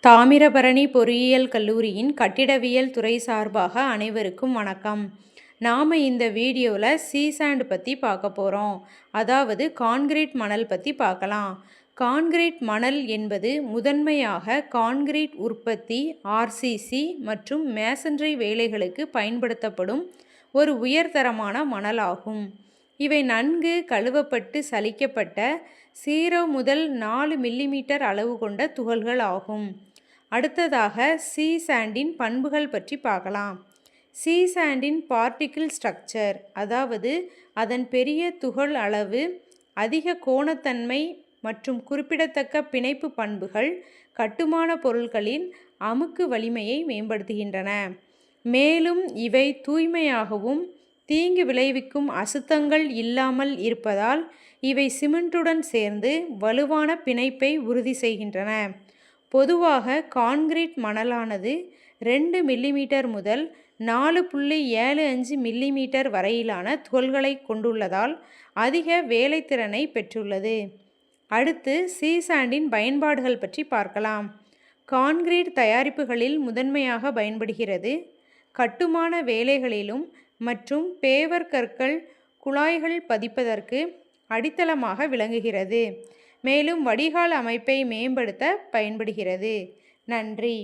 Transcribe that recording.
தாமிரபரணி பொறியியல் கல்லூரியின் கட்டிடவியல் துறை சார்பாக அனைவருக்கும் வணக்கம். நாம் இந்த வீடியோவில் சீசாண்ட் பற்றி பார்க்க போகிறோம். அதாவது கான்கிரீட் மணல் பற்றி பார்க்கலாம். கான்கிரீட் மணல் என்பது முதன்மையாக கான்கிரீட் உற்பத்தி, ஆர்சிசி மற்றும் மேசன்ரி வேலைகளுக்கு பயன்படுத்தப்படும் ஒரு உயர்தரமான மணலாகும். இவை நன்கு கழுவப்பட்டு சலிக்கப்பட்ட 0 முதல் 4 மில்லிமீட்டர் அளவு கொண்ட துகள்கள் ஆகும். அடுத்ததாக சீசாண்டின் பண்புகள் பற்றி பார்க்கலாம். சீசாண்டின் பார்ட்டிக்கிள் ஸ்ட்ரக்சர், அதாவது அதன் பெரிய துகள் அளவு, அதிக கோணத்தன்மை மற்றும் குறிப்பிடத்தக்க பிணைப்பு பண்புகள் கட்டுமான பொருட்களின் அமுக்கு வலிமையை மேம்படுத்துகின்றன. மேலும் இவை தூய்மையாகவும் தீங்கு விளைவிக்கும் அசுத்தங்கள் இல்லாமல் இருப்பதால் இவை சிமெண்ட்டுடன் சேர்ந்து வலுவான பிணைப்பை உறுதி செய்கின்றன. பொதுவாக கான்கிரீட் மணலானது 2 மில்லிமீட்டர் முதல் 4.75 மில்லிமீட்டர் வரையிலான துகள்களை கொண்டுள்ளதால் அதிக வேலைத்திறனை பெற்றுள்ளது. அடுத்து சீசாண்டின் பயன்பாடுகள் பற்றி பார்க்கலாம். கான்கிரீட் தயாரிப்புகளில் முதன்மையாக பயன்படுகிறது. கட்டுமான வேலைகளிலும் மற்றும் பேவர் கற்கள், குழாய்கள் பதிப்பதற்கு அடித்தளமாக விளங்குகிறது. மேலும் வடிகால் அமைப்பை மேம்படுத்த பயன்படுகிறது. நன்றி.